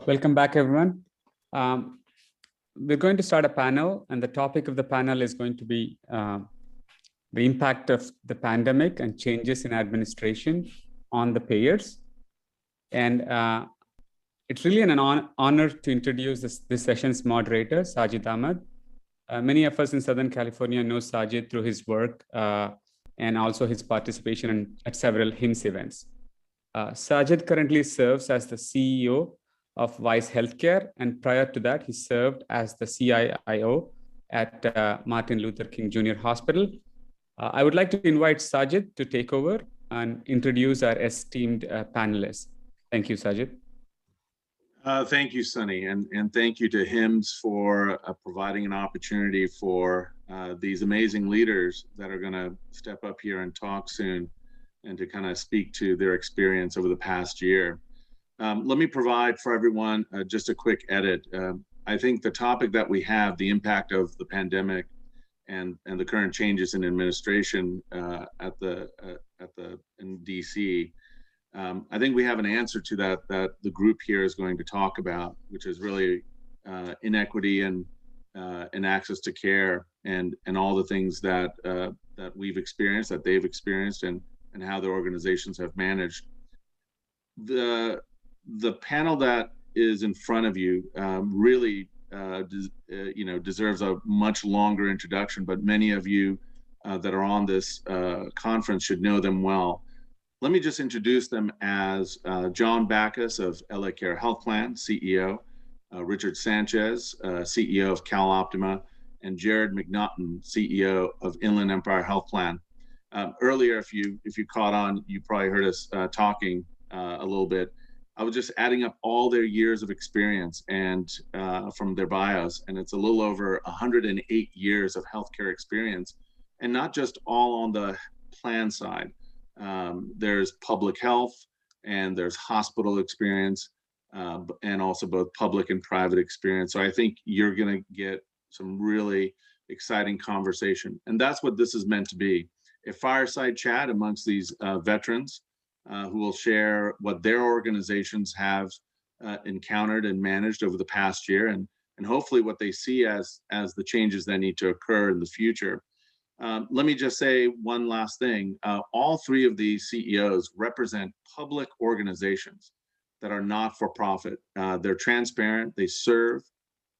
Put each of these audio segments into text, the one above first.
Welcome back, everyone. Um, we're going to start a panel, and the topic of the panel is going to be the impact of the pandemic and changes in administration on the payers. And it's really an honor to introduce this session's moderator, Sajid Ahmed. Many of us in Southern California know Sajid through his work and also his participation at several HIMSS events. Sajid currently serves as the CEO of Wise Healthcare, and prior to that, he served as the CIIO at Martin Luther King Jr. Hospital. I would like to invite Sajid to take over and introduce our esteemed panelists. Thank you, Sajid. Thank you, Sunny, and thank you to HIMSS for providing an opportunity for these amazing leaders that are going to step up here and talk soon and to kind of speak to their experience over the past year. Let me provide for everyone just a quick edit. I think the topic that we have, the impact of the pandemic and the current changes in administration in DC, I think we have an answer to that the group here is going to talk about, which is really inequity and access to care and all the things that we've experienced, that they've experienced, and how their organizations have managed. The panel that is in front of you really deserves a much longer introduction, but many of you that are on this conference should know them well. Let me just introduce them as John Backus of LA Care Health Plan, CEO, Richard Sanchez, CEO of CalOptima, and Jarrod McNaughton, CEO of Inland Empire Health Plan. Earlier, if you caught on, you probably heard us talking a little bit. I was just adding up all their years of experience and from their bios, and it's a little over 108 years of healthcare experience, and not just all on the plan side. There's public health and there's hospital experience and also both public and private experience. So I think you're going to get some really exciting conversation. And that's what this is meant to be, a fireside chat amongst these veterans who will share what their organizations have encountered and managed over the past year, and hopefully what they see as the changes that need to occur in the future. Let me just say one last thing. All three of these CEOs represent public organizations that are not for profit. They're transparent. They serve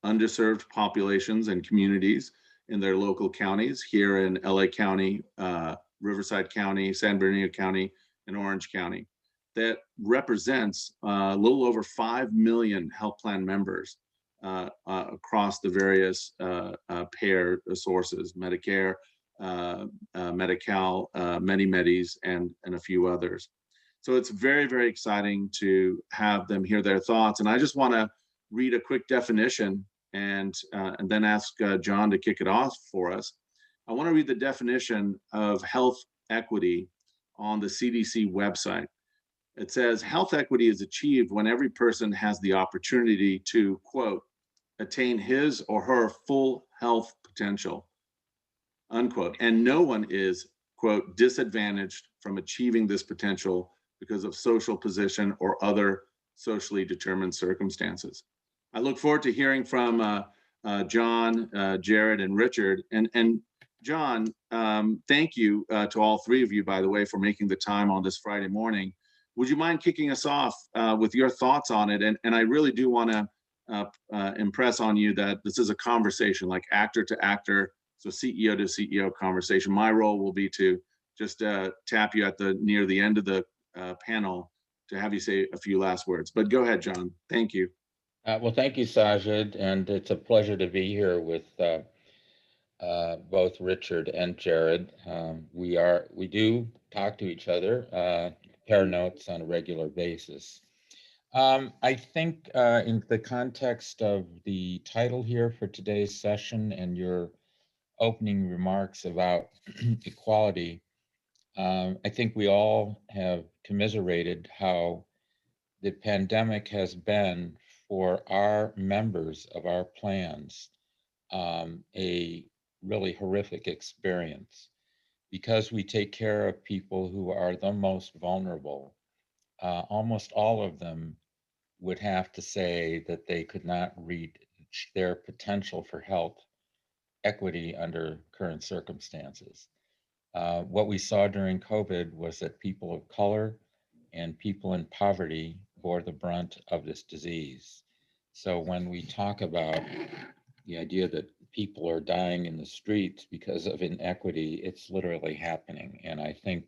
underserved populations and communities in their local counties here in LA County, Riverside County, San Bernardino County, and Orange County. That represents a little over 5 million health plan members across the various payer sources, Medicare, Medi-Cal, Medi-Medis, and a few others. So it's very, very exciting to have them hear their thoughts. And I just want to read a quick definition and then ask John to kick it off for us. I want to read the definition of health equity on the CDC website. It says, health equity is achieved when every person has the opportunity to, quote, attain his or her full health potential, unquote, and no one is, quote, disadvantaged from achieving this potential because of social position or other socially determined circumstances. I look forward to hearing from John, Jarrod, and Richard. And John, thank you to all three of you, by the way, for making the time on this Friday morning. Would you mind kicking us off with your thoughts on it? And I really do want to impress on you that this is a conversation, like actor to actor, so CEO to CEO conversation. My role will be to just tap you at near the end of the panel to have you say a few last words. But go ahead, John. Thank you. Well, thank you, Sajid, and it's a pleasure to be here with both Richard and Jarrod. We do talk to each other, compare notes on a regular basis. I think in the context of the title here for today's session and your opening remarks about equality, I think we all have commiserated how the pandemic has been for our members of our plans a really horrific experience, because we take care of people who are the most vulnerable. Almost all of them would have to say that they could not reach their potential for health equity under current circumstances. What we saw during COVID was that people of color and people in poverty bore the brunt of this disease. So when we talk about the idea that people are dying in the streets because of inequity, it's literally happening. And I think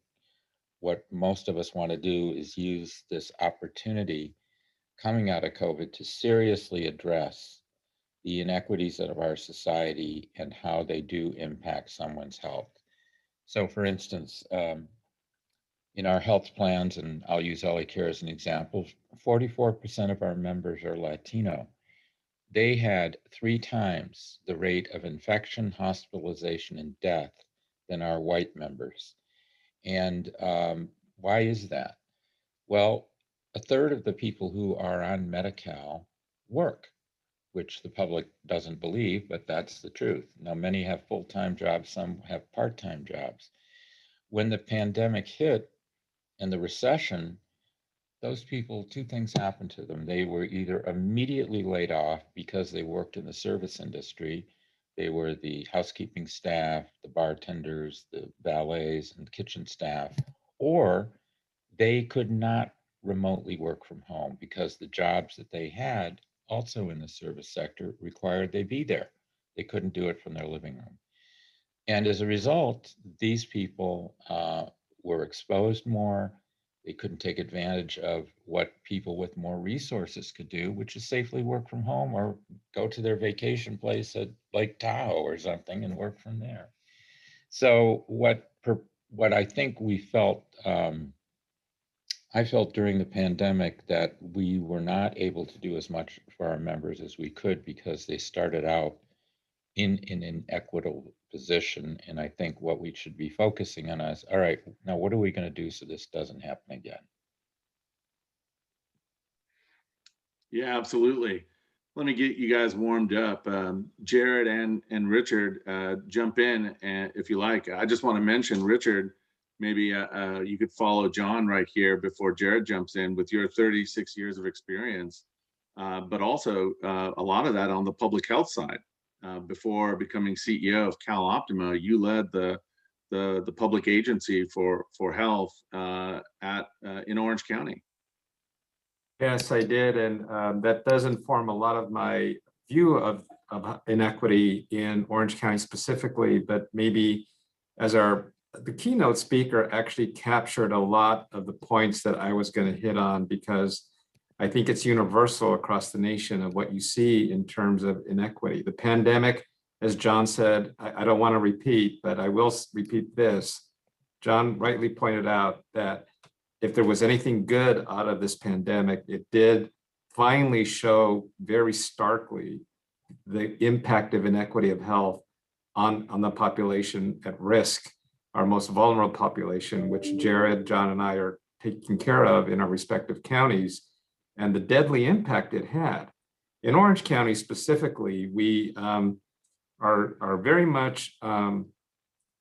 what most of us want to do is use this opportunity coming out of COVID to seriously address the inequities of our society and how they do impact someone's health. So for instance, in our health plans, and I'll use LA Care as an example, 44% of our members are Latino. They had 3 times the rate of infection, hospitalization, and death than our white members. And why is that? Well, a third of the people who are on Medi-Cal work, which the public doesn't believe, but that's the truth. Now, many have full-time jobs, some have part-time jobs. When the pandemic hit and the recession, those people, 2 things happened to them. They were either immediately laid off because they worked in the service industry. They were the housekeeping staff, the bartenders, the valets, and kitchen staff, or they could not remotely work from home because the jobs that they had, also in the service sector, required they be there. They couldn't do it from their living room. And as a result, these people were exposed more. They couldn't take advantage of what people with more resources could do, which is safely work from home or go to their vacation place at Lake Tahoe or something and work from there. So what I think we felt, I felt during the pandemic that we were not able to do as much for our members as we could because they started out in an inequitable position. And I think what we should be focusing on is, all right, now what are we going to do so this doesn't happen again? Yeah, absolutely. Let me get you guys warmed up. Jarrod and Richard, jump in if you like. I just want to mention, Richard, maybe you could follow John right here before Jarrod jumps in with your 36 years of experience, but also a lot of that on the public health side. Before becoming CEO of CalOptima, you led the public agency for health in Orange County. Yes, I did, and that does inform a lot of my view of inequity in Orange County specifically, but maybe as the keynote speaker actually captured a lot of the points that I was going to hit on, because I think it's universal across the nation of what you see in terms of inequity. The pandemic, as John said, I don't want to repeat, but I will repeat this. John rightly pointed out that if there was anything good out of this pandemic, it did finally show very starkly the impact of inequity of health on the population at risk, our most vulnerable population, which Jarrod, John, and I are taking care of in our respective counties, and the deadly impact it had. In Orange County specifically, we are very much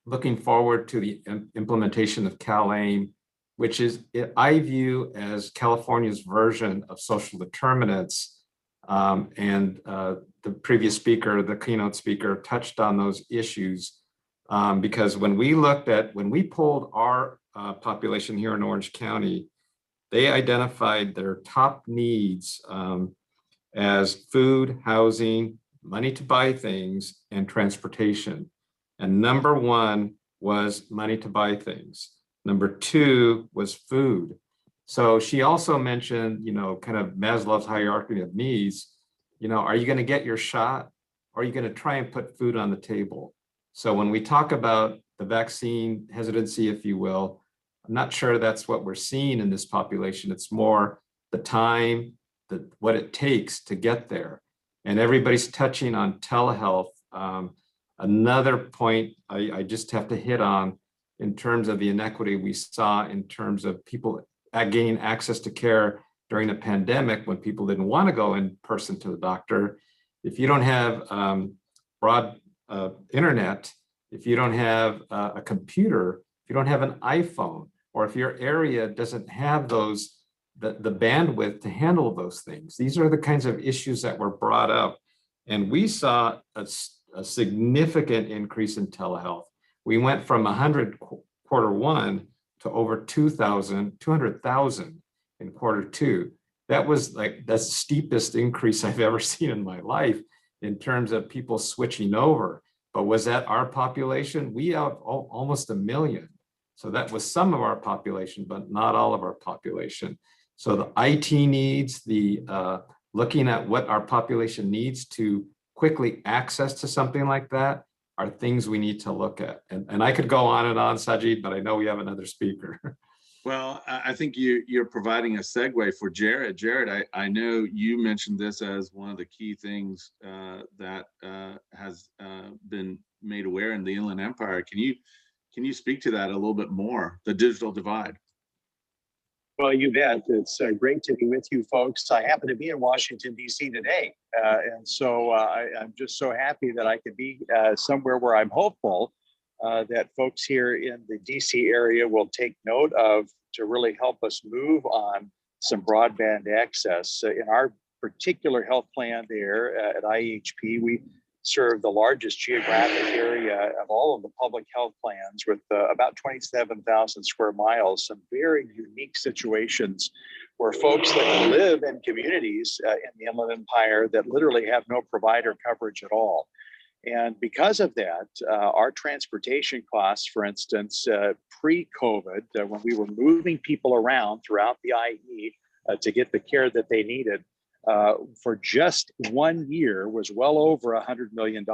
looking forward to the implementation of CalAIM, which is, I view as California's version of social determinants. And the previous speaker, the keynote speaker, touched on those issues because when we polled our population here in Orange County, they identified their top needs as food, housing, money to buy things, and transportation. And number 1 was money to buy things. Number 2 was food. So she also mentioned, kind of Maslow's hierarchy of needs. Are you going to get your shot? Or are you going to try and put food on the table? So when we talk about the vaccine hesitancy, if you will, I'm not sure that's what we're seeing in this population. It's more the time, what it takes to get there. And everybody's touching on telehealth. Another point I just have to hit on in terms of the inequity we saw in terms of people gaining access to care during the pandemic when people didn't want to go in person to the doctor. If you don't have broad internet, if you don't have a computer, if you don't have an iPhone, or if your area doesn't have those the bandwidth to handle those things. These are the kinds of issues that were brought up. And we saw a significant increase in telehealth. We went from 100 quarter one to over 200,000 in quarter two. That was like the steepest increase I've ever seen in my life in terms of people switching over. But was that our population? We have almost 1 million. So that was some of our population, but not all of our population. So the IT needs, the looking at what our population needs to quickly access to something like that are things we need to look at. And I could go on and on, Sajid, but I know we have another speaker. Well, I think you're providing a segue for Jarrod. Jarrod, I know you mentioned this as one of the key things that has been made aware in the Inland Empire. Can you speak to that a little bit more, the digital divide? Well, you bet. It's great to be with you folks. I happen to be in Washington, D.C. today. And so I'm just so happy that I could be somewhere where I'm hopeful that folks here in the DC area will take note of to really help us move on some broadband access. In our particular health plan there at IEHP, we serve the largest geographic area of all of the public health plans with about 27,000 square miles, some very unique situations where folks that live in communities in the Inland Empire that literally have no provider coverage at all. And because of that, our transportation costs, for instance, pre-COVID, when we were moving people around throughout the IE to get the care that they needed, for just 1 year was well over $100 million.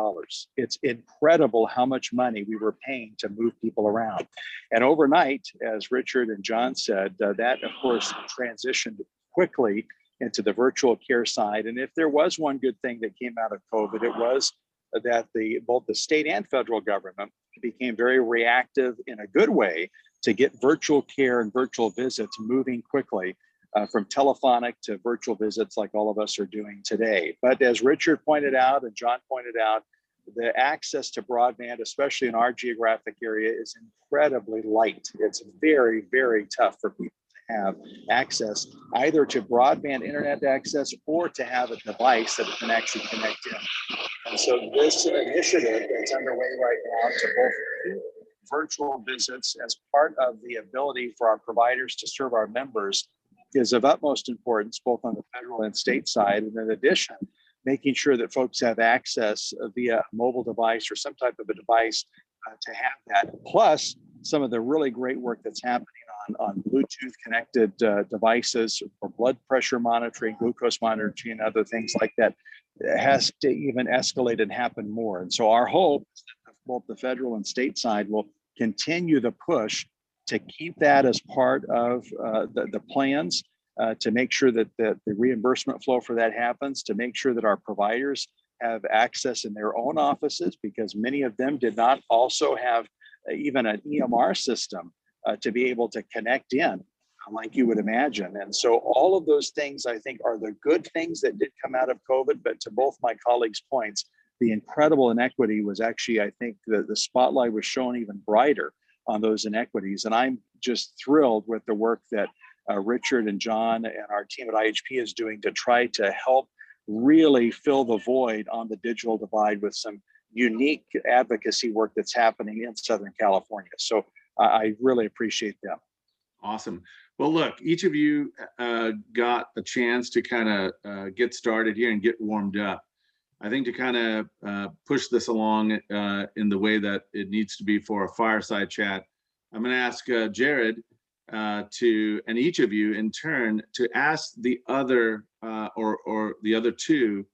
It's incredible how much money we were paying to move people around. And overnight, as Richard and John said, that of course transitioned quickly into the virtual care side. And if there was one good thing that came out of COVID, it was that both the state and federal government became very reactive in a good way to get virtual care and virtual visits moving quickly. From telephonic to virtual visits like all of us are doing today. But as Richard pointed out and John pointed out, the access to broadband, especially in our geographic area, is incredibly light. It's very, very tough for people to have access either to broadband internet access or to have a device that can actually connect in. And so this initiative that's underway right now to both virtual visits as part of the ability for our providers to serve our members is of utmost importance, both on the federal and state side. And in addition, making sure that folks have access via a mobile device or some type of a device to have that. Plus, some of the really great work that's happening on Bluetooth connected devices for blood pressure monitoring, glucose monitoring, and other things like that has to even escalate and happen more. And so our hope is that both the federal and state side will continue the push to keep that as part of the plans, to make sure that the reimbursement flow for that happens, to make sure that our providers have access in their own offices, because many of them did not also have even an EMR system to be able to connect in, like you would imagine. And so all of those things, I think, are the good things that did come out of COVID. But to both my colleagues' points, the incredible inequity was actually, I think, the spotlight was shown even brighter on those inequities. And I'm just thrilled with the work that Richard and John and our team at IHP is doing to try to help really fill the void on the digital divide with some unique advocacy work that's happening in Southern California. So I really appreciate them. Awesome. Well, look, each of you got a chance to kind of get started here and get warmed up. I think to kind of push this along in the way that it needs to be for a fireside chat, I'm going to ask Jarrod and each of you in turn to ask the other or the other two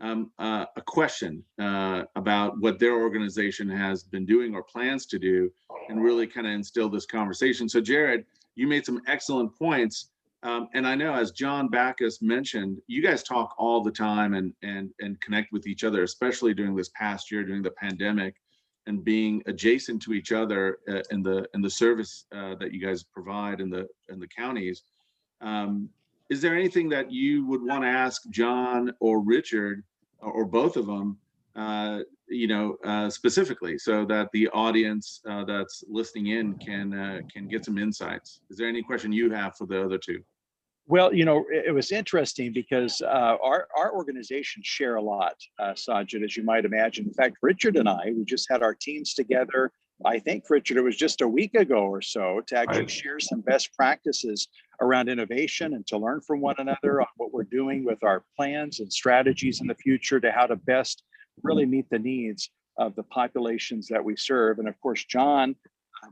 a question about what their organization has been doing or plans to do, and really kind of instill this conversation. So Jarrod, you made some excellent points. And I know, as John Backus mentioned, you guys talk all the time and connect with each other, especially during this past year, during the pandemic, and being adjacent to each other in the service that you guys provide in the counties. Is there anything that you would want to ask John or Richard or both of them, specifically, so that the audience that's listening in can get some insights? Is there any question you have for the other two? Well, you know, it was interesting because our organizations share a lot, Sajid, as you might imagine. In fact, Richard and I, we just had our teams together. I think, Richard, it was just a week ago or so to actually share some best practices around innovation and to learn from one another on what we're doing with our plans and strategies in the future to how to best really meet the needs of the populations that we serve. And of course, John,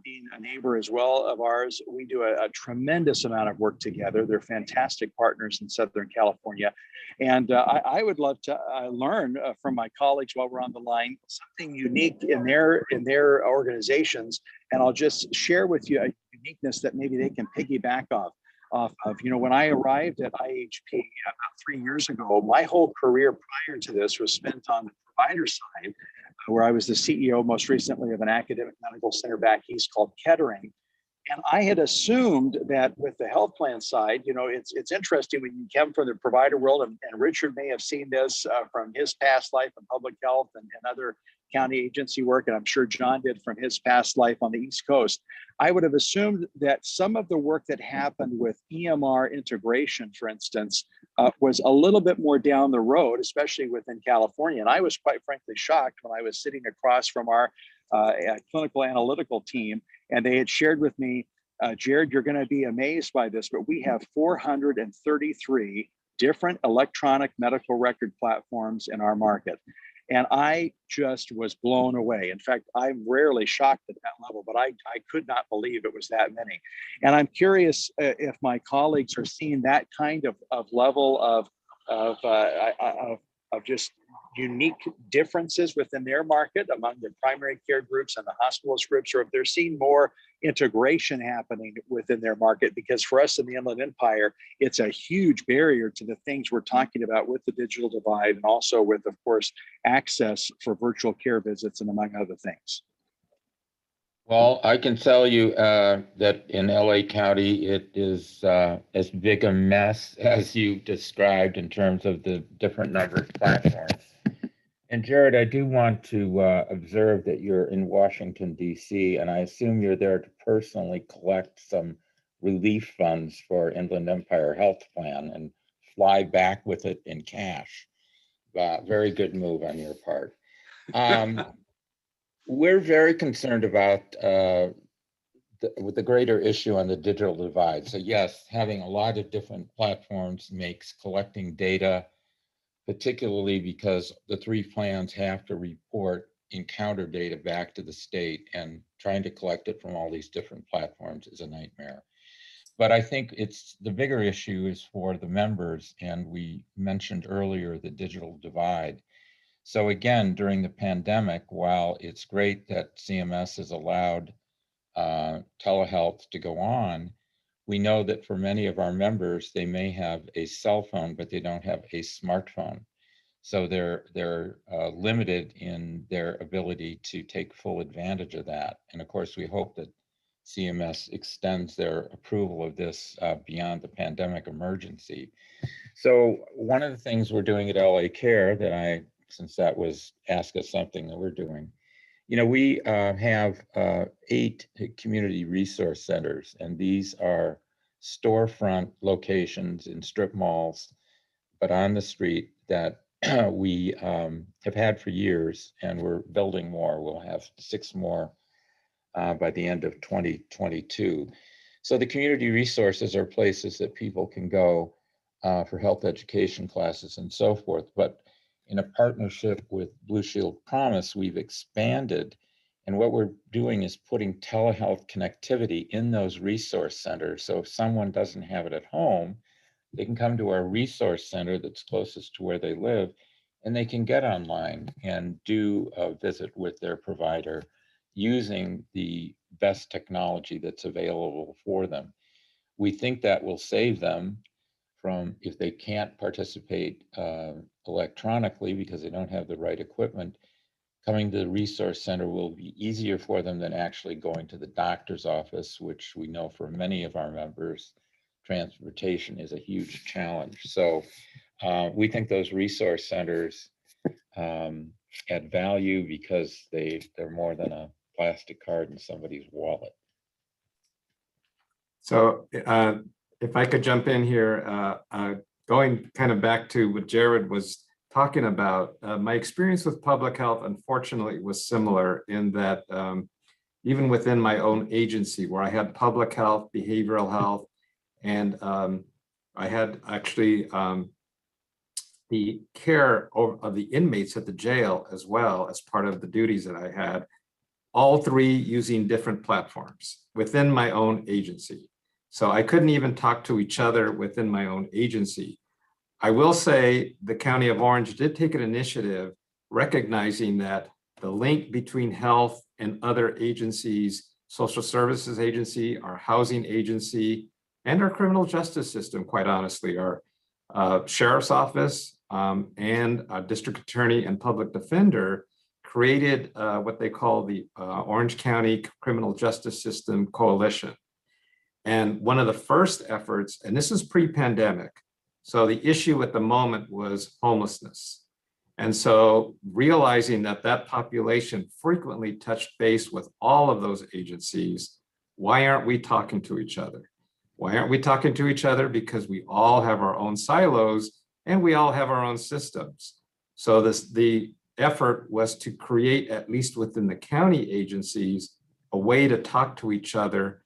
being a neighbor as well of ours, we do a tremendous amount of work together. They're fantastic partners in Southern California. And I would love to learn from my colleagues while we're on the line, something unique in their organizations. And I'll just share with you a uniqueness that maybe they can piggyback off of. You know, when I arrived at IEHP about 3 years ago, my whole career prior to this was spent on the provider side, where I was the CEO most recently of an academic medical center back east called Kettering. And I had assumed that with the health plan side, you know, it's interesting when you come from the provider world, and Richard may have seen this from his past life in public health and other county agency work, and I'm sure John did from his past life on the East Coast. I would have assumed that some of the work that happened with EMR integration, for instance, was a little bit more down the road, especially within California. And I was quite frankly shocked when I was sitting across from our clinical analytical team, and they had shared with me, Jarrod, you're going to be amazed by this, but we have 433 different electronic medical record platforms in our market. And I just was blown away. In fact, I'm rarely shocked at that level, but I could not believe it was that many. And I'm curious if my colleagues are seeing that kind of level of just unique differences within their market among the primary care groups and the hospitalist groups, or if they're seeing more integration happening within their market. Because for us in the Inland Empire, it's a huge barrier to the things we're talking about with the digital divide, and also with, of course, access for virtual care visits and among other things. Well, I can tell you that in LA County, it is as big a mess as you described in terms of the different number of platforms. And Jarrod, I do want to observe that you're in Washington, D.C., and I assume you're there to personally collect some relief funds for Inland Empire Health Plan and fly back with it in cash. Very good move on your part. We're very concerned about with the greater issue on the digital divide. So yes, having a lot of different platforms makes collecting data, particularly because the 3 plans have to report encounter data back to the state, and trying to collect it from all these different platforms is a nightmare. But I think it's the bigger issue is for the members, and we mentioned earlier the digital divide. So again, during the pandemic, while it's great that CMS has allowed telehealth to go on, we know that for many of our members, they may have a cell phone, but they don't have a smartphone. So they're limited in their ability to take full advantage of that. And of course, we hope that CMS extends their approval of this beyond the pandemic emergency. So one of the things we're doing at LA Care that since that was Ask Us Something that we're doing, you know, we have 8 community resource centers, and these are storefront locations in strip malls, but on the street that we have had for years, and we're building more. We'll have 6 more by the end of 2022. So the community resources are places that people can go for health education classes and so forth. But in a partnership with Blue Shield Promise, we've expanded, and what we're doing is putting telehealth connectivity in those resource centers. So if someone doesn't have it at home, they can come to our resource center that's closest to where they live, and they can get online and do a visit with their provider using the best technology that's available for them. We think that will save them from, if they can't participate electronically because they don't have the right equipment, coming to the resource center will be easier for them than actually going to the doctor's office, which we know for many of our members, transportation is a huge challenge. So we think those resource centers add value because they're more than a plastic card in somebody's wallet. So if I could jump in here, going kind of back to what Jarrod was talking about, my experience with public health, unfortunately, was similar in that even within my own agency, where I had public health, behavioral health, and I had actually the care of the inmates at the jail as well as part of the duties that I had, all three using different platforms within my own agency. So I couldn't even talk to each other within my own agency. I will say the County of Orange did take an initiative recognizing that the link between health and other agencies, social services agency, our housing agency, and our criminal justice system, quite honestly, our sheriff's office and district attorney and public defender created what they call the Orange County Criminal Justice System Coalition. And one of the first efforts, and this is pre-pandemic, so the issue at the moment was homelessness. And so realizing that that population frequently touched base with all of those agencies, why aren't we talking to each other? Why aren't we talking to each other? Because we all have our own silos and we all have our own systems. So the effort was to create, at least within the county agencies, a way to talk to each other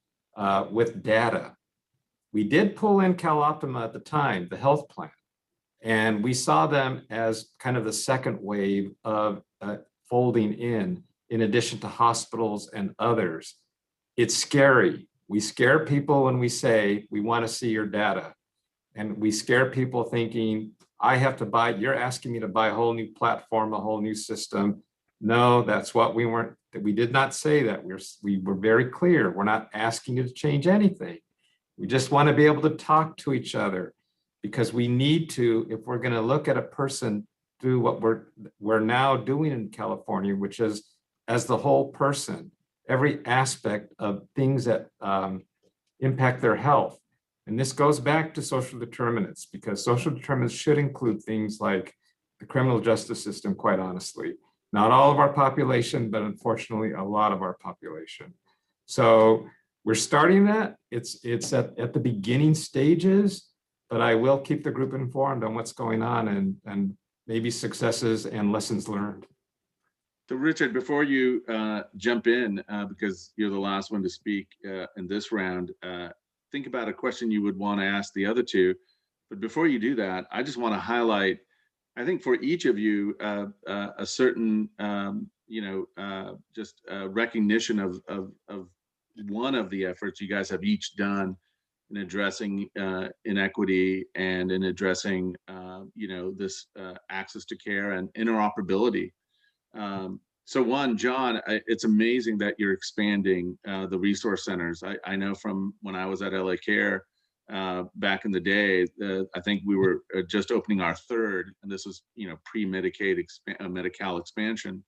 with data. We did pull in CalOptima at the time, the health plan, and we saw them as kind of the second wave of folding in addition to hospitals and others. It's scary. We scare people when we say, we want to see your data. And we scare people thinking, I have to buy, you're asking me to buy a whole new platform, a whole new system. No, that's what we did not say that. We were very clear. We're not asking you to change anything. We just want to be able to talk to each other because we need to, if we're going to look at a person through what we're now doing in California, which is as the whole person, every aspect of things that impact their health. And this goes back to social determinants, because social determinants should include things like the criminal justice system, quite honestly. Not all of our population, but unfortunately a lot of our population. So we're starting that. It's at the beginning stages, but I will keep the group informed on what's going on and maybe successes and lessons learned. So Richard, before you jump in, because you're the last one to speak in this round, think about a question you would want to ask the other two. But before you do that, I just want to highlight, I think for each of you, a certain, just recognition of one of the efforts you guys have each done in addressing inequity and in addressing, this access to care and interoperability. So one, John, it's amazing that you're expanding the resource centers. I know from when I was at LA Care back in the day, I think we were just opening our third, and this was, pre-Medicaid Medi-Cal expansion.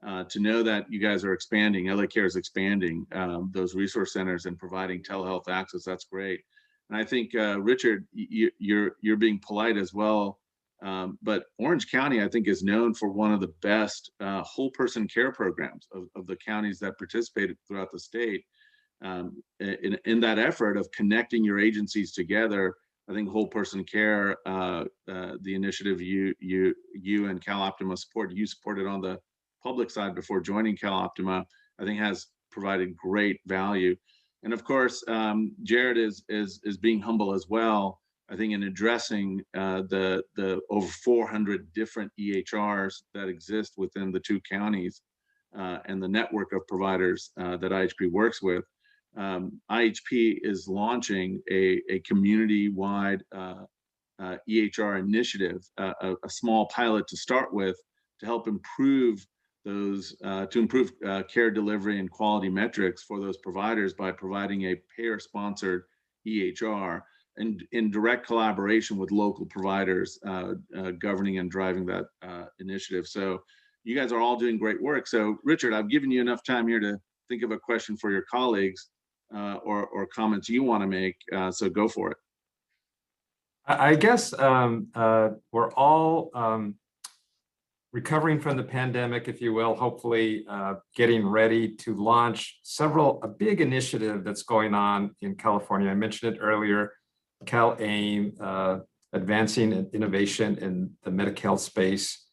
To know that you guys are expanding, LA Care is expanding those resource centers and providing telehealth access, that's great. And I think, Richard, you're being polite as well. But Orange County, I think, is known for one of the best whole person care programs of the counties that participated throughout the state. In that effort of connecting your agencies together, I think whole person care, the initiative you and CalOptima you supported on the public side before joining CalOptima, I think has provided great value. And of course, Jarrod is being humble as well. I think in addressing the over 400 different EHRs that exist within the two counties and the network of providers that IHP works with. IHP is launching a community-wide EHR initiative, a small pilot to start with, to help improve those, care delivery and quality metrics for those providers by providing a payer-sponsored EHR. And in direct collaboration with local providers governing and driving that initiative. So you guys are all doing great work. So Richard, I've given you enough time here to think of a question for your colleagues or comments you want to make. So go for it. I guess we're all recovering from the pandemic, if you will, hopefully getting ready to launch a big initiative that's going on in California. I mentioned it earlier. CalAIM, advancing innovation in the medical health space.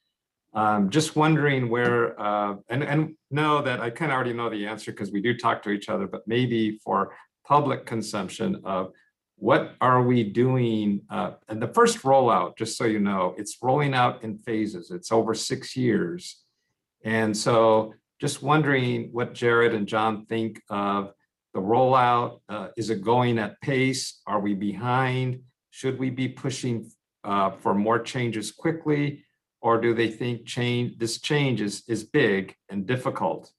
Just wondering where, and know that I kind of already know the answer because we do talk to each other, but maybe for public consumption of what are we doing? And the first rollout, just so you know, it's rolling out in phases. It's over 6 years. And so just wondering what Jarrod and John think of the rollout. Is it going at pace? Are we behind? Should we be pushing for more changes quickly? Or do they think this change is big and difficult?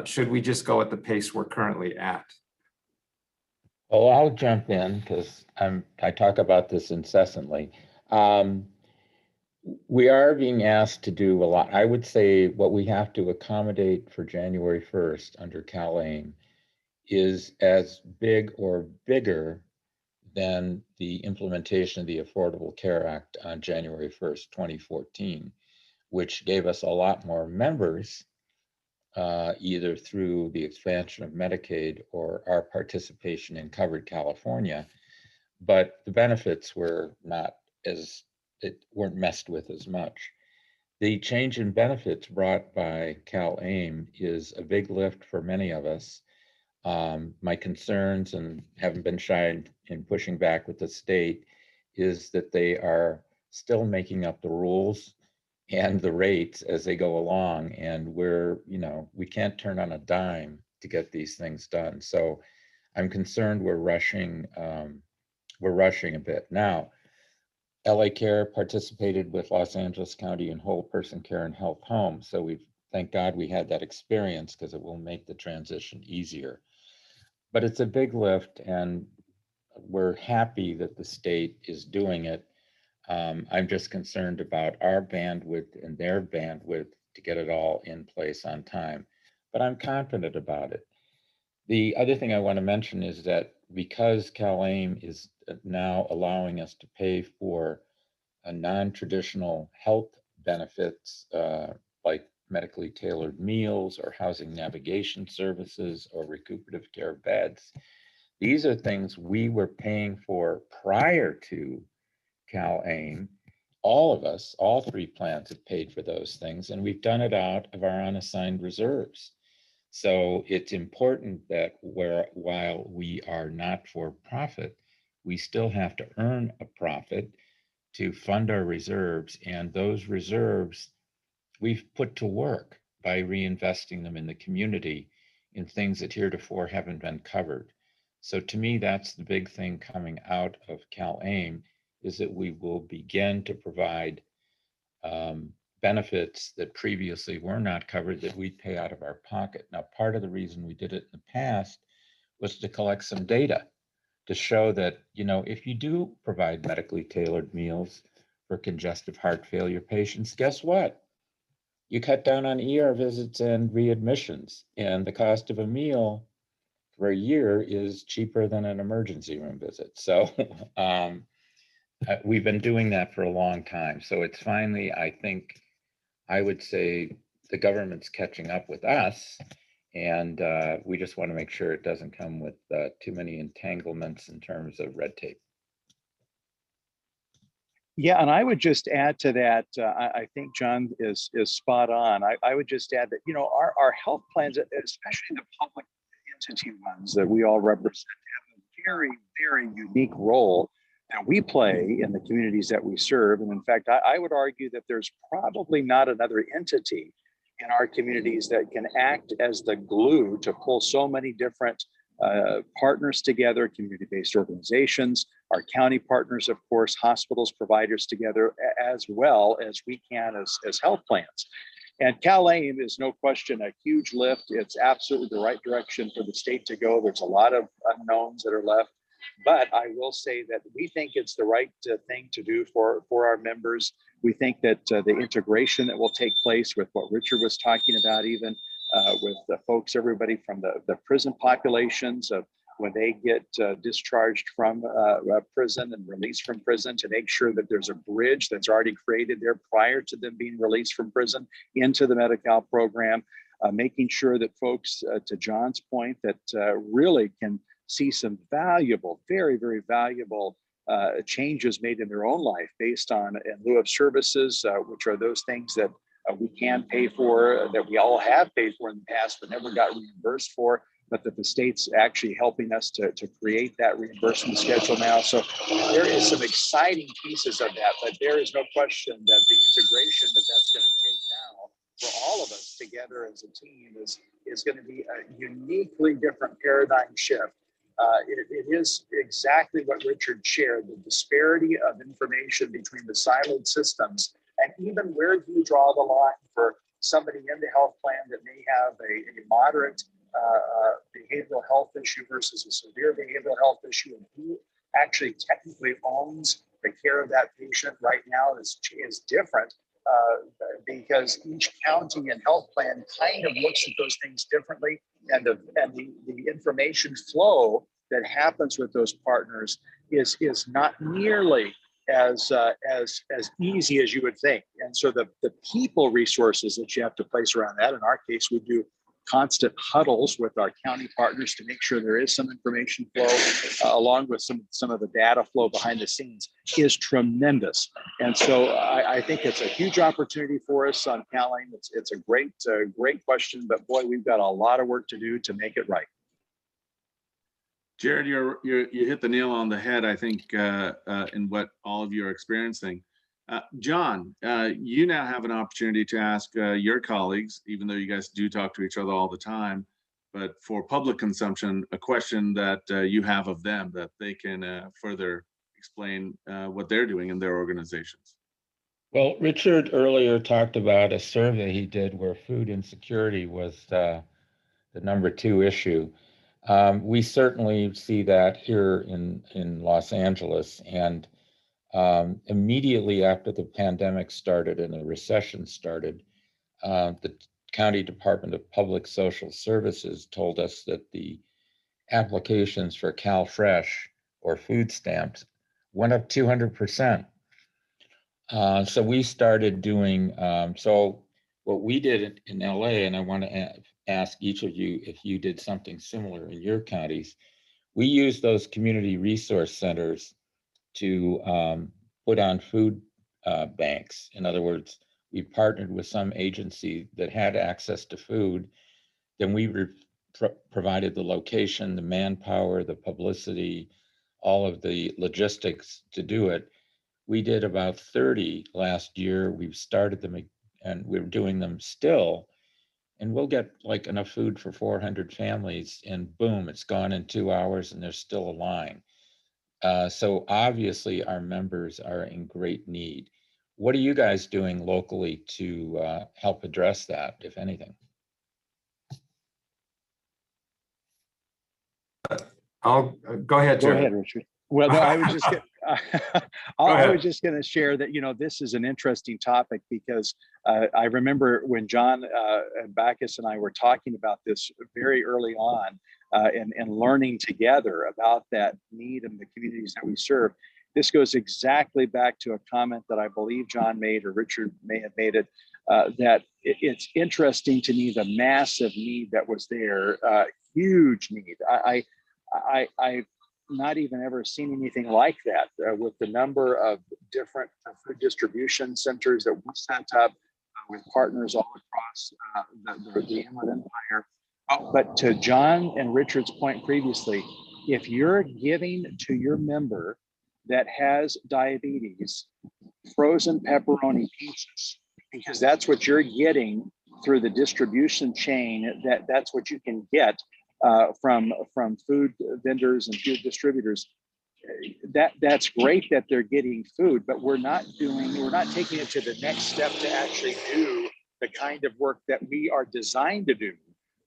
Should we just go at the pace we're currently at? Oh, I'll jump in because I talk about this incessantly. We are being asked to do a lot. I would say what we have to accommodate for January 1st under CalAIM is as big or bigger than the implementation of the Affordable Care Act on January 1st, 2014, which gave us a lot more members, either through the expansion of Medicaid or our participation in Covered California, but the benefits were weren't messed with as much. The change in benefits brought by CalAIM is a big lift for many of us. My concerns, and haven't been shy in pushing back with the state, is that they are still making up the rules and the rates as they go along, and we can't turn on a dime to get these things done. So I'm concerned we're rushing a bit. Now, LA Care participated with Los Angeles County in whole person care and health homes. So thank God we had that experience because it will make the transition easier. But it's a big lift, and we're happy that the state is doing it. I'm just concerned about our bandwidth and their bandwidth to get it all in place on time. But I'm confident about it. The other thing I want to mention is that because CalAIM is now allowing us to pay for a non-traditional health benefits like medically tailored meals or housing navigation services or recuperative care beds. These are things we were paying for prior to CalAIM. All of us, all 3 plans have paid for those things, and we've done it out of our unassigned reserves. So it's important that while we are not for profit, we still have to earn a profit to fund our reserves, and those reserves we've put to work by reinvesting them in the community in things that heretofore haven't been covered. So to me, that's the big thing coming out of CalAIM, is that we will begin to provide benefits that previously were not covered that we pay out of our pocket. Now, part of the reason we did it in the past was to collect some data to show that, if you do provide medically tailored meals for congestive heart failure patients, guess what? You cut down on ER visits and readmissions, and the cost of a meal for a year is cheaper than an emergency room visit. So we've been doing that for a long time. So it's finally, I would say the government's catching up with us, and we just want to make sure it doesn't come with too many entanglements in terms of red tape. Yeah, and I would just add to that, I think John is spot on. I would just add that, our health plans, especially the public entity ones that we all represent, have a very, very unique role that we play in the communities that we serve. And in fact, I would argue that there's probably not another entity in our communities that can act as the glue to pull so many different partners together, community-based organizations, our county partners, of course, hospitals, providers together, as well as we can as health plans. And CalAIM is no question a huge lift. It's absolutely the right direction for the state to go. There's a lot of unknowns that are left. But I will say that we think it's the right thing to do for our members. We think that the integration that will take place with what Richard was talking about, even with the folks, everybody from the prison populations of when they get discharged from prison and released from prison, to make sure that there's a bridge that's already created there prior to them being released from prison into the Medi-Cal program, making sure that folks, to John's point, that really can see some valuable, very, very valuable changes made in their own life based on in lieu of services, which are those things that we can pay for, that we all have paid for in the past, but never got reimbursed for, but that the state's actually helping us to create that reimbursement schedule now. So there is some exciting pieces of that, but there is no question that the integration that's going to take now for all of us together as a team is going to be a uniquely different paradigm shift. It is exactly what Richard shared, the disparity of information between the siloed systems, and even where do you draw the line for somebody in the health plan that may have a moderate behavioral health issue versus a severe behavioral health issue, and who actually technically owns the care of that patient right now is different, because each county and health plan kind of looks at those things differently, and the information flow that happens with those partners is not nearly as easy as you would think. And so the people resources that you have to place around that, in our case, we do constant huddles with our county partners to make sure there is some information flow, along with some of the data flow behind the scenes, is tremendous. And so I think it's a huge opportunity for us on CalAIM. It's a great question, but boy, we've got a lot of work to do to make it right. Jarrod, you hit the nail on the head, I think, in what all of you are experiencing. John, you now have an opportunity to ask your colleagues, even though you guys do talk to each other all the time, but for public consumption, a question that you have of them that they can further explain what they're doing in their organizations. Well, Richard earlier talked about a survey he did where food insecurity was the #2 issue. We certainly see that here in Los Angeles, and immediately after the pandemic started and the recession started, the County Department of Public Social Services told us that the applications for CalFresh or food stamps went up 200%. So we started doing, so what we did in LA, and I want to ask each of you if you did something similar in your counties, we used those community resource centers to put on food banks. In other words, we partnered with some agency that had access to food. Then we provided the location, the manpower, the publicity, all of the logistics to do it. We did about 30 last year. We've started them and we're doing them still. And we'll get like enough food for 400 families, and boom, it's gone in 2 hours and there's still a line. So obviously our members are in great need. What are you guys doing locally to help address that, if anything? I'll go ahead, Go Jarrod. ahead, Richard. Well, no, I was just I was just going to share that, this is an interesting topic, because I remember when John Backus and I were talking about this very early on, and learning together about that need in the communities that we serve. This goes exactly back to a comment that I believe John made, or Richard may have made it, that it's interesting to me the massive need that was there, huge need. I've not even ever seen anything like that, with the number of different food distribution centers that we set up with partners all across the Inland Empire. But to John and Richard's point previously, if you're giving to your member that has diabetes frozen pepperoni pizzas, because that's what you're getting through the distribution chain, that's what you can get from food vendors and food distributors, that's great that they're getting food, but we're not taking it to the next step to actually do the kind of work that we are designed to do,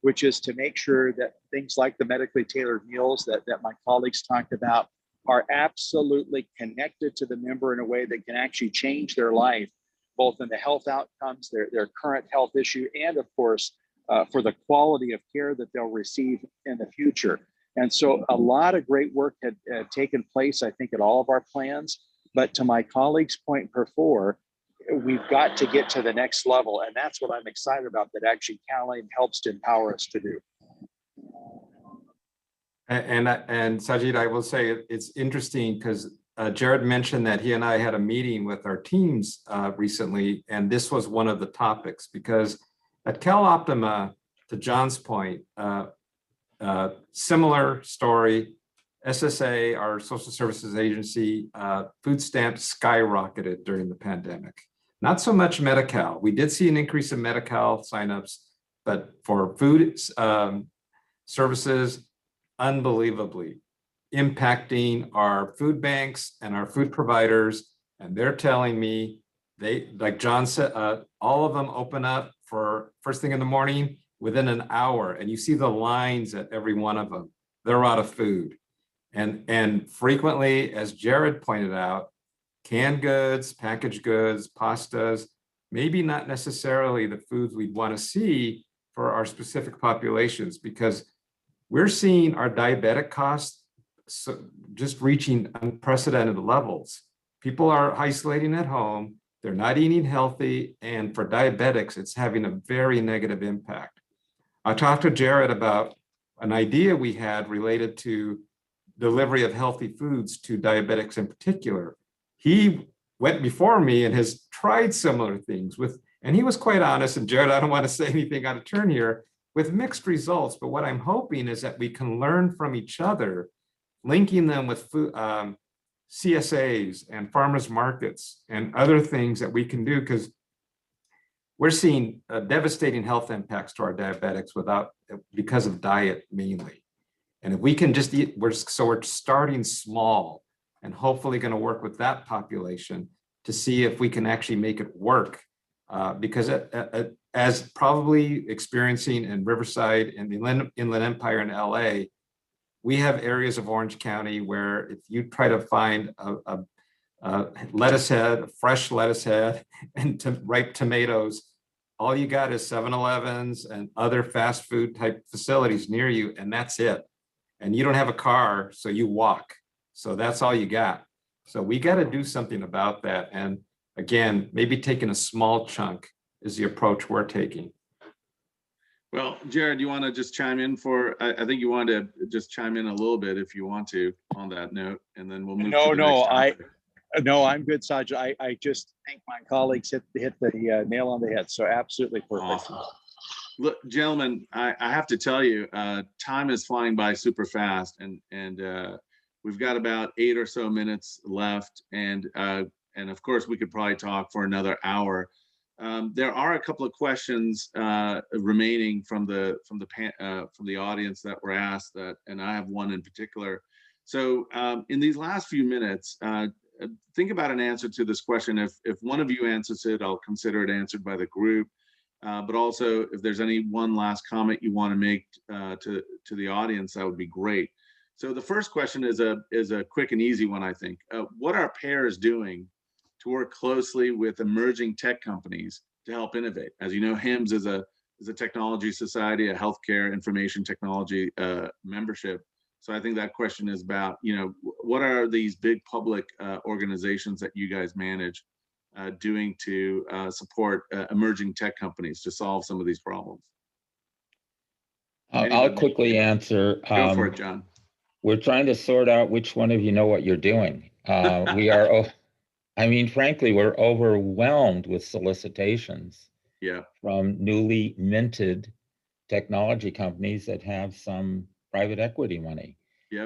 which is to make sure that things like the medically tailored meals that my colleagues talked about are absolutely connected to the member in a way that can actually change their life, both in the health outcomes, their current health issue, and of course, for the quality of care that they'll receive in the future. And so a lot of great work had taken place, I think, at all of our plans. But to my colleague's point before, we've got to get to the next level. And that's what I'm excited about, that actually CalAIM helps to empower us to do. And Sajid, I will say it's interesting because Jarrod mentioned that he and I had a meeting with our teams recently, and this was one of the topics, because at CalOptima, to John's point, similar story, SSA, our social services agency, food stamps skyrocketed during the pandemic. Not so much Medi-Cal. We did see an increase in Medi-Cal signups, but for food services, unbelievably impacting our food banks and our food providers. And they're telling me, they, like John said, all of them open up for first thing in the morning within an hour, and you see the lines at every one of them. They're out of food. And frequently, as Jarrod pointed out, canned goods, packaged goods, pastas, maybe not necessarily the foods we'd want to see for our specific populations, because we're seeing our diabetic costs just reaching unprecedented levels. People are isolating at home, they're not eating healthy, and for diabetics, it's having a very negative impact. I talked to Jarrod about an idea we had related to delivery of healthy foods to diabetics in particular. He went before me and has tried similar things with, and he was quite honest, and Jarrod, I don't want to say anything out of turn here, with mixed results, but what I'm hoping is that we can learn from each other, linking them with food, CSAs and farmers markets and other things that we can do, because we're seeing devastating health impacts to our diabetics because of diet mainly. And if we can just eat, we're starting small and hopefully going to work with that population to see if we can actually make it work. Because as probably experiencing in Riverside and the Inland Empire in LA, we have areas of Orange County where if you try to find a lettuce head, a fresh lettuce head, and ripe tomatoes, all you got is 7-Elevens and other fast food type facilities near you, and that's it. And you don't have a car, so you walk. So that's all you got. So we got to do something about that. And again, maybe taking a small chunk is the approach we're taking. Well, Jarrod, you want to just chime in I think you want to just chime in a little bit if you want to on that note, and then we'll move to the next topic. No, I'm good, Saj. I just think my colleagues hit the nail on the head. So absolutely perfect. Awesome. Look, gentlemen, I have to tell you, time is flying by super fast, and we've got about 8 or so minutes left, and of course we could probably talk for another hour. There are a couple of questions remaining from the audience that were asked, and I have one in particular. So in these last few minutes, think about an answer to this question. If one of you answers it, I'll consider it answered by the group. But also, if there's any one last comment you want to make to the audience, that would be great. So the first question is a quick and easy one, I think. What are pairs doing to work closely with emerging tech companies to help innovate? As you know, HIMSS is a technology society, a healthcare information technology membership. So I think that question is about, what are these big public organizations that you guys manage doing to support emerging tech companies to solve some of these problems? I'll quickly answer. Go for it, John. We're trying to sort out which one of you know what you're doing. We are, frankly, we're overwhelmed with solicitations from newly minted technology companies that have some private equity money.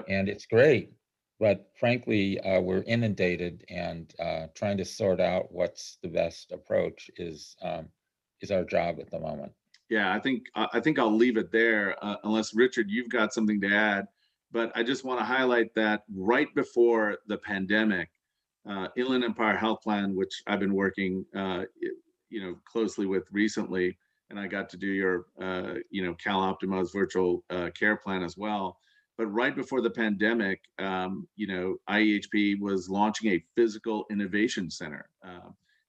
And it's great. But frankly, we're inundated, and trying to sort out what's the best approach is our job at the moment. Yeah, I think I'll leave it there, unless Richard, you've got something to add. But I just want to highlight that right before the pandemic, Inland Empire Health Plan, which I've been working closely with recently, and I got to do your CalOptima's virtual care plan as well. But right before the pandemic, IEHP was launching a physical innovation center,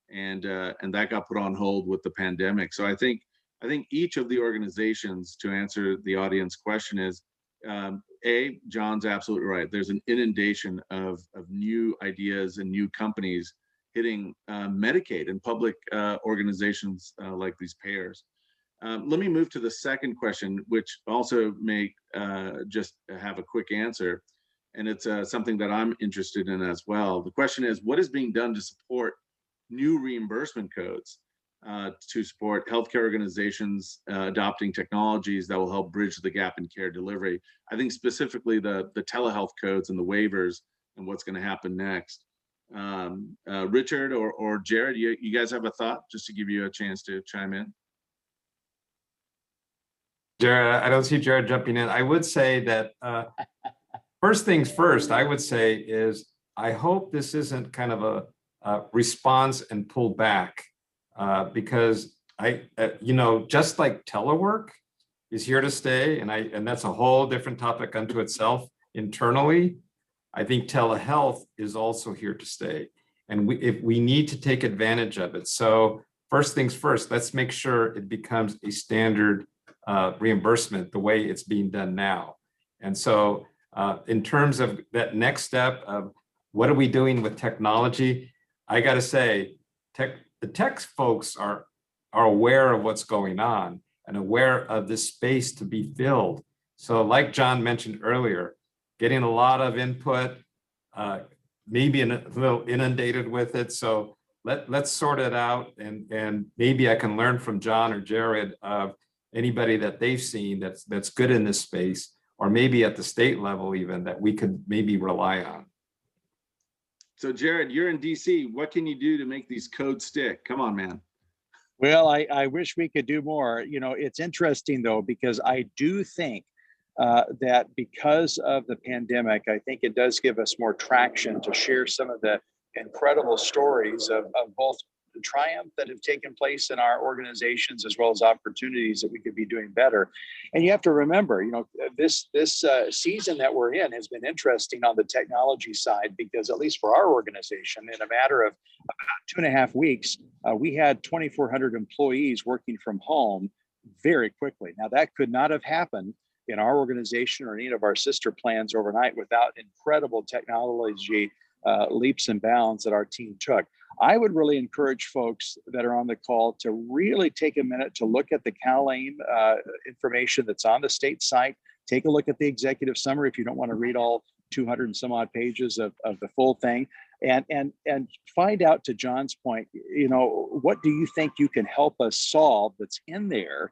and that got put on hold with the pandemic. So I think each of the organizations, to answer the audience question, is John's absolutely right. There's an inundation of new ideas and new companies hitting Medicaid and public organizations like these payers. Let me move to the second question, which also may just have a quick answer. and it's something that I'm interested in as well. The question is, what is being done to support new reimbursement codes to support healthcare organizations adopting technologies that will help bridge the gap in care delivery? I think specifically the telehealth codes and the waivers and what's going to happen next. Richard or Jarrod, you guys have a thought, just to give you a chance to chime in? Jarrod, I don't see Jarrod jumping in. I would say that first things first, I would say is I hope this isn't kind of a response and pull back because just like telework is here to stay, and that's a whole different topic unto itself internally. I think telehealth is also here to stay, and if we need to take advantage of it. So first things first, let's make sure it becomes a standard reimbursement the way it's being done now. And so in terms of that next step of what are we doing with technology, I got to say, the tech folks are aware of what's going on and aware of this space to be filled. So like John mentioned earlier, getting a lot of input, maybe a little inundated with it. So let's sort it out, and maybe I can learn from John or Jarrod of anybody that they've seen that's good in this space, or maybe at the state level even, that we could maybe rely on. So Jarrod, you're in DC. What can you do to make these codes stick? Come on, man. Well, I wish we could do more. It's interesting though, because I do think that because of the pandemic, I think it does give us more traction to share some of the incredible stories of both the triumph that have taken place in our organizations, as well as opportunities that we could be doing better. And you have to remember, this season that we're in has been interesting on the technology side, because at least for our organization, in a matter of about 2.5 weeks, we had 2,400 employees working from home very quickly. Now, that could not have happened in our organization or any of our sister plans overnight without incredible technology leaps and bounds that our team took. I would really encourage folks that are on the call to really take a minute to look at the CalAIM information that's on the state site. Take a look at the executive summary if you don't want to read all 200 and some odd pages of the full thing, and find out, to John's point, what do you think you can help us solve that's in there,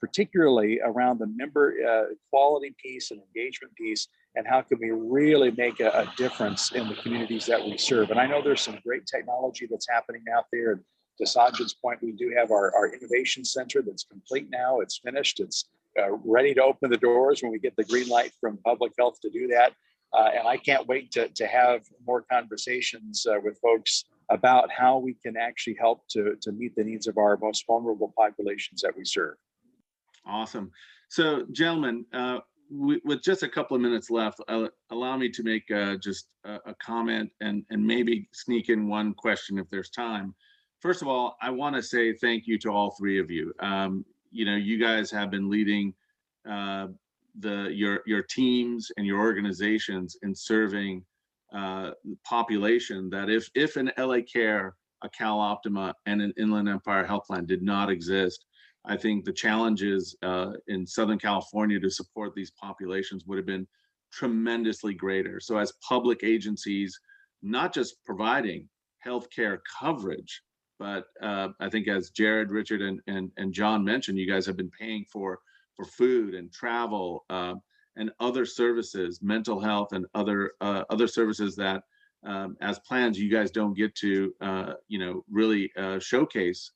particularly around the member quality piece and engagement piece, and how can we really make a difference in the communities that we serve. And I know there's some great technology that's happening out there. And to Sanjit's point, we do have our innovation center that's complete now. It's finished. It's ready to open the doors when we get the green light from public health to do that. And I can't wait to have more conversations with folks about how we can actually help to meet the needs of our most vulnerable populations that we serve. Awesome. So, gentlemen, with just a couple of minutes left, allow me to make just a comment and maybe sneak in one question if there's time. First of all, I want to say thank you to all three of you. You guys have been leading your teams and your organizations in serving the population that if an LA Care, a CalOptima, and an Inland Empire Health Plan did not exist, I think the challenges in Southern California to support these populations would have been tremendously greater. So as public agencies, not just providing healthcare coverage, but I think as Jarrod, Richard, and John mentioned, you guys have been paying for food and travel and other services, mental health and other services that as plans you guys don't get to really showcase.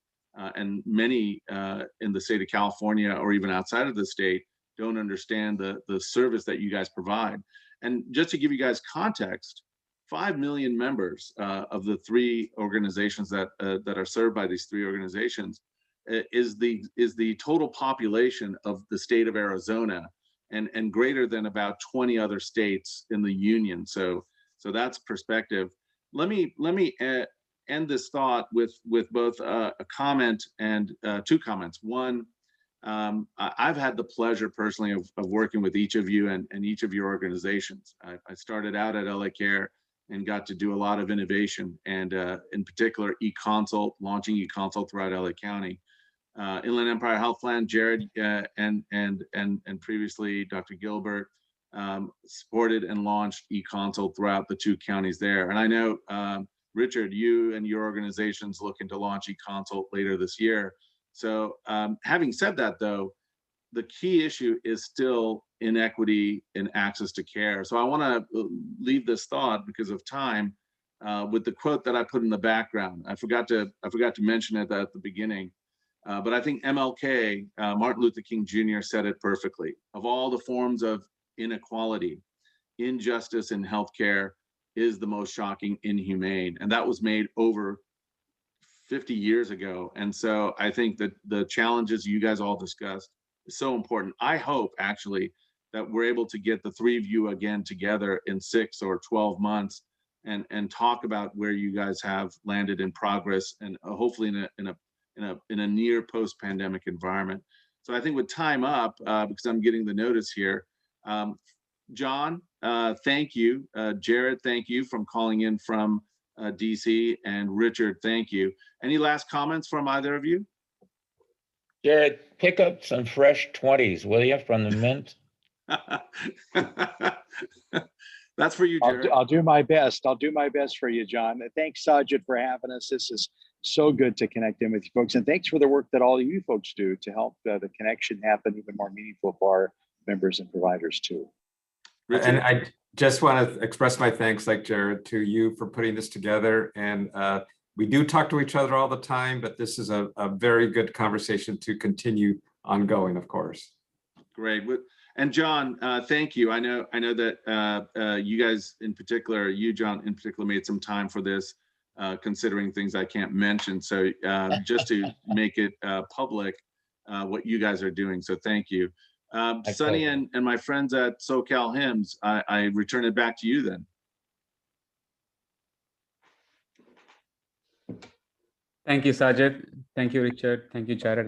And many in the state of California or even outside of the state don't understand the service that you guys provide. And just to give you guys context, 5 million members of the three organizations that are served by these three organizations is the total population of the state of Arizona, and greater than about 20 other states in the union. So that's perspective. Let me end this thought with both a comment and two comments. One, I've had the pleasure personally of working with each of you and each of your organizations. I started out at LA Care and got to do a lot of innovation, and in particular e-consult, launching e-consult throughout LA County. Inland Empire Health Plan, Jarrod, and previously Dr. Gilbert, supported and launched e-consult throughout the 2 counties there. And I know, Richard, you and your organization's looking to launch e-consult later this year. So having said that, though, the key issue is still inequity in access to care. So I want to leave this thought because of time with the quote that I put in the background. I forgot to mention it at the beginning, but I think MLK, Martin Luther King Jr. said it perfectly. Of all the forms of inequality, injustice in healthcare is the most shocking, inhumane, and that was made over 50 years ago. And so I think that the challenges you guys all discussed is so important. I hope actually that we're able to get the 3 of you again together in 6 or 12 months and talk about where you guys have landed in progress, and hopefully in a near post-pandemic environment. So I think with time up, because I'm getting the notice here, John, thank you. Jarrod, thank you from calling in from DC, and Richard, thank you. Any last comments from either of you? Jarrod, pick up some fresh 20s, will you, from the mint? That's for you, Jarrod. I'll do my best. I'll do my best for you, John. Thanks, Sajid, for having us. This is so good to connect in with you folks. And thanks for the work that all of you folks do to help the connection happen even more meaningful for our members and providers too. Richard? And I just want to express my thanks, like Jarrod, to you for putting this together. And we do talk to each other all the time, but this is a very good conversation to continue ongoing, of course. Great. And John, thank you. I know that you guys in particular, you, John, in particular, made some time for this, considering things I can't mention. So just to make it public, what you guys are doing. So thank you. Sonny and my friends at SoCal HIMSS, I return it back to you then. Thank you, Sajid. Thank you, Richard. Thank you, Jarrod.